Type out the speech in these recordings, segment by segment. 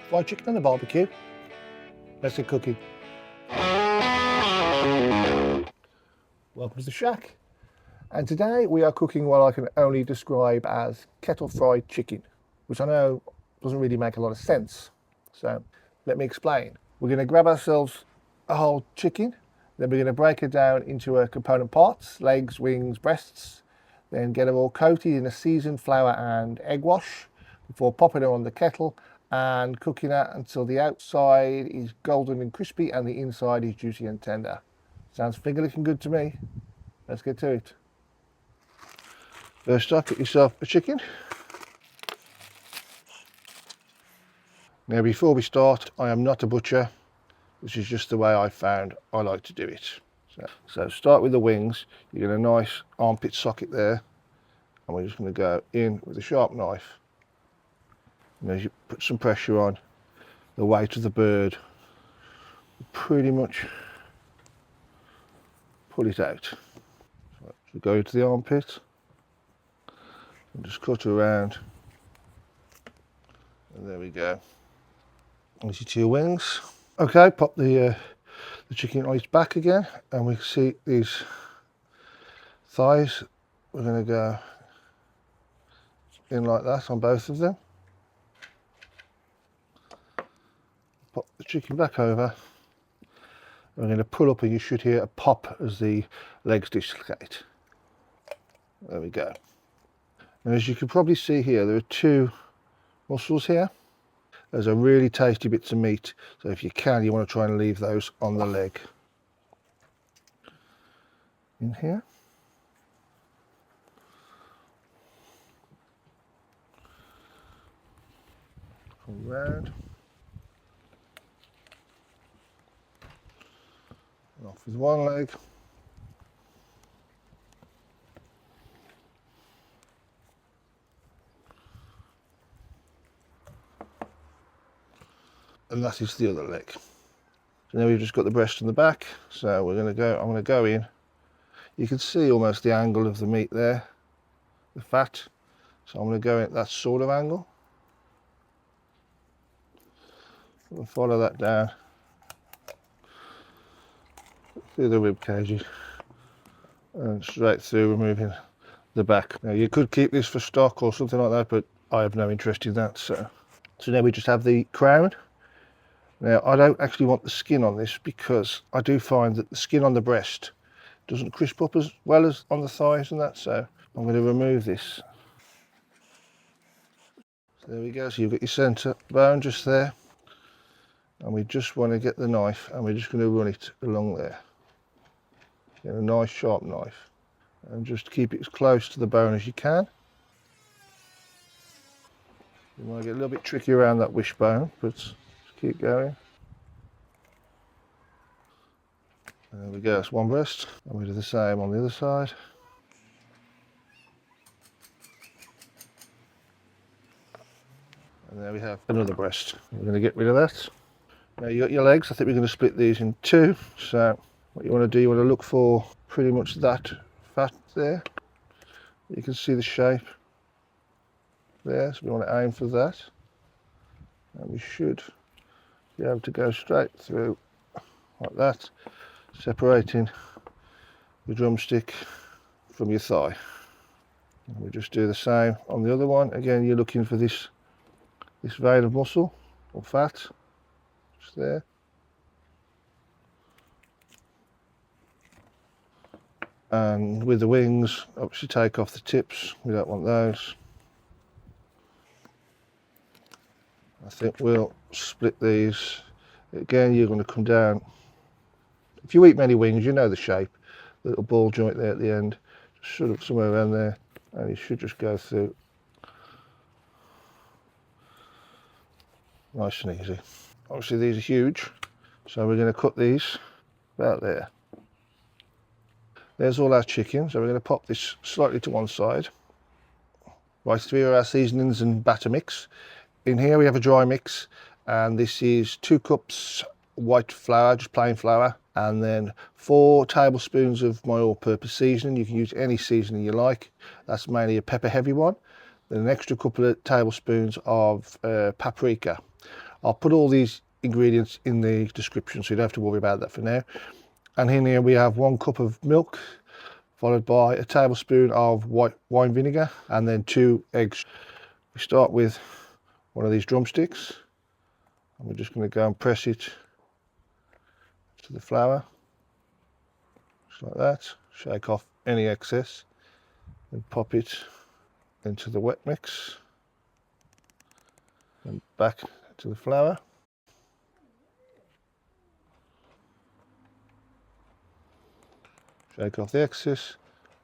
fried chicken on the barbecue. Let's get cooking. Welcome to the shack. And today we are cooking what I can only describe as kettle fried chicken, which I know doesn't really make a lot of sense. So let me explain. We're going to grab ourselves a whole chicken, then we're going to break it down into component parts, legs, wings, breasts, then get it all coated in a seasoned flour and egg wash before popping it on the kettle and cooking it until the outside is golden and crispy and the inside is juicy and tender. Sounds finger looking good to me. Let's get to it. First up, get yourself a chicken. Now before we start, I am not a butcher. This is just the way I found I like to do it. So start with the wings. You get a nice armpit socket there, and we're just going to go in with a sharp knife. And as you put some pressure on, the weight of the bird will pretty much pull it out. So go to the armpit and just cut around, and there we go. Easy to your wings. Okay, pop the chicken on its back again, and we can see these thighs. We're going to go in like that on both of them. Pop the chicken back over. We're going to pull up, and you should hear a pop as the legs dislocate. There we go. And as you can probably see here, there are two muscles here. There's a really tasty bits of meat, so if you can, you want to try and leave those on the leg. In here. Come round. And off with one leg. And that is the other leg. So now we've just got the breast and the back. So I'm going to go in. You can see almost the angle of the meat there, the fat. So I'm going to go in at that sort of angle. We'll follow that down through the rib cage and straight through, removing the back. Now you could keep this for stock or something like that, but I have no interest in that. So now we just have the crown. Now, I don't actually want the skin on this because I do find that the skin on the breast doesn't crisp up as well as on the thighs and that, so I'm going to remove this. So there we go, so you've got your centre bone just there, and we just want to get the knife and we're just going to run it along there. Get a nice sharp knife and just keep it as close to the bone as you can. You might get a little bit tricky around that wishbone, but keep going. And there we go, that's one breast. And we do the same on the other side. And there we have another breast. We're going to get rid of that. Now you got your legs. I think we're going to split these in two. So what you want to do, you want to look for pretty much that fat there. You can see the shape there, so we want to aim for that. And we should be able to go straight through like that, separating the drumstick from your thigh. And we just do the same on the other one. Again, you're looking for this vein of muscle or fat, just there. And with the wings, obviously take off the tips. We don't want those. I think we'll split these. Again, you're going to come down. If you eat many wings, you know the shape. The little ball joint there at the end. Just shut up somewhere around there, and you should just go through. Nice and easy. Obviously these are huge, so we're going to cut these about there. There's all our chicken, so we're going to pop this slightly to one side. Right, so here are our seasonings and batter mix. In here we have a dry mix, and this is 2 cups white flour, just plain flour, and then 4 tablespoons of my all-purpose seasoning. You can use any seasoning you like. That's mainly a pepper heavy one. Then an extra couple of tablespoons of paprika. I'll put all these ingredients in the description, so you don't have to worry about that for now. And in here we have 1 cup of milk, followed by a tablespoon of white wine vinegar, and then 2 eggs. We start with one of these drumsticks, and we're just going to go and press it to the flour, just like that. Shake off any excess and pop it into the wet mix and back to the flour. Shake off the excess,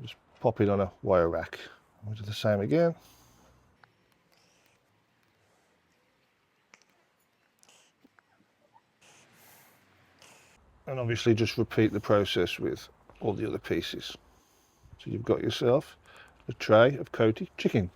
just pop it on a wire rack. We'll do the same again. And obviously just repeat the process with all the other pieces. So you've got yourself a tray of coated chicken.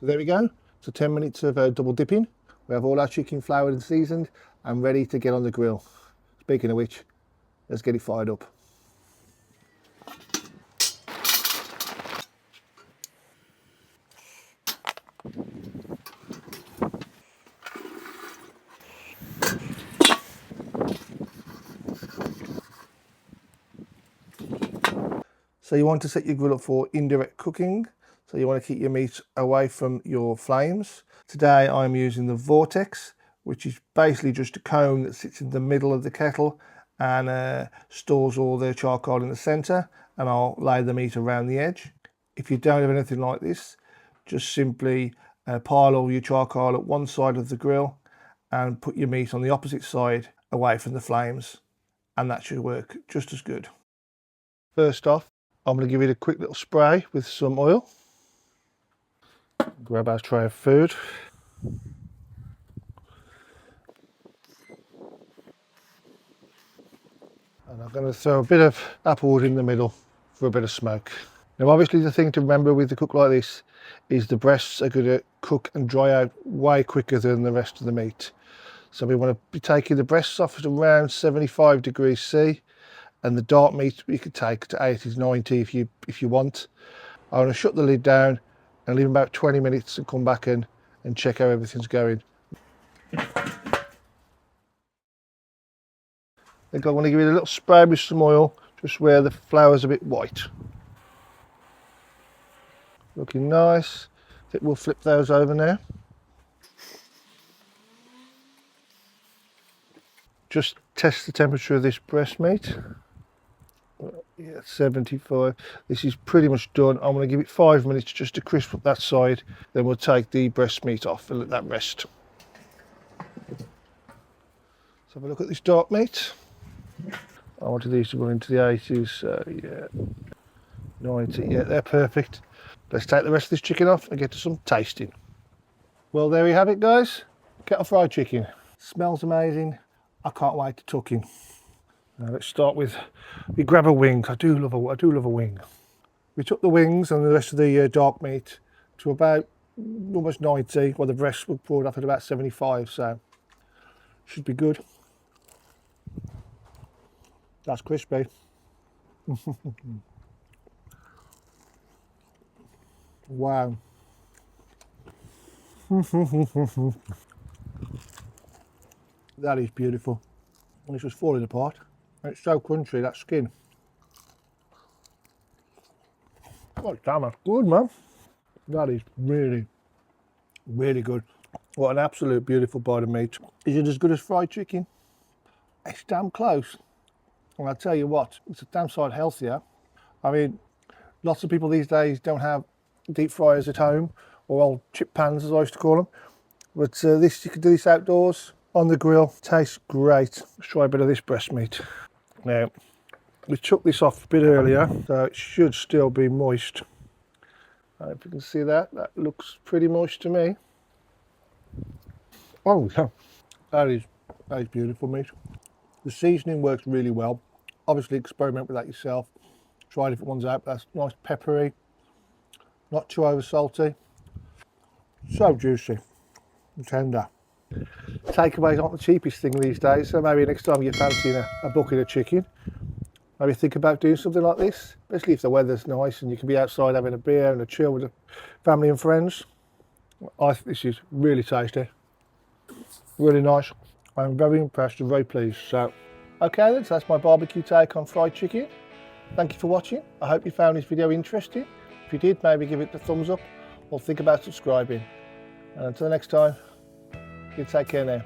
So there we go. So 10 minutes of double dipping. We have all our chicken floured and seasoned and ready to get on the grill. Speaking of which, let's get it fired up. So you want to set your grill up for indirect cooking. So you want to keep your meat away from your flames. Today I'm using the Vortex, which is basically just a cone that sits in the middle of the kettle and stores all the charcoal in the center, and I'll lay the meat around the edge. If you don't have anything like this, just simply pile all your charcoal at one side of the grill and put your meat on the opposite side away from the flames, and that should work just as good. First off, I'm going to give it a quick little spray with some oil. Grab our tray of food. And I'm going to throw a bit of applewood in the middle for a bit of smoke. Now obviously the thing to remember with a cook like this is the breasts are going to cook and dry out way quicker than the rest of the meat. So we want to be taking the breasts off at around 75 degrees C, and the dark meat you could take to 80 to 90 if you want. I want to shut the lid down and leave about 20 minutes and come back and check how everything's going. Then I want to give it a little spray with some oil just where the flour's a bit white. Looking nice. I think we'll flip those over now. Just test the temperature of this breast meat. Yeah, 75. This is pretty much done. I'm going to give it 5 minutes just to crisp up that side. Then we'll take the breast meat off and let that rest. Let's have a look at this dark meat. I wanted these to run into the 80s, so yeah, 90. Yeah, they're perfect. Let's take the rest of this chicken off and get to some tasting. Well, there we have it, guys. Kettle fried chicken. Smells amazing. I can't wait to tuck in. Now let's start with, we grab a wing. I do love a wing. We took the wings and the rest of the dark meat to about almost 90, while the breast were poured off at about 75, so should be good. That's crispy. Wow. That is beautiful. And it's just falling apart. And it's so crunchy, that skin. Oh damn, that's good, man. That is really, really good. What an absolute beautiful bite of meat. Is it as good as fried chicken? It's damn close. And I'll tell you what, it's a damn sight healthier. I mean, lots of people these days don't have deep fryers at home, or old chip pans as I used to call them. But this, you can do this outdoors, on the grill. Tastes great. Let's try a bit of this breast meat. Now, we took this off a bit earlier, so it should still be moist. If you can see that, that looks pretty moist to me. Oh yeah, that is beautiful meat. The seasoning works really well. Obviously experiment with that yourself. Try different ones out. That's nice peppery, not too over salty. So juicy and tender. Takeaways aren't the cheapest thing these days, so maybe next time you're fancying a bucket of chicken, maybe think about doing something like this, especially if the weather's nice and you can be outside having a beer and a chill with the family and friends. I think this is really tasty, really nice. I'm very impressed and very pleased. So, okay then, so that's my barbecue take on fried chicken. Thank you for watching. I hope you found this video interesting. If you did, maybe give it the thumbs up or think about subscribing. And until next time, you take care now.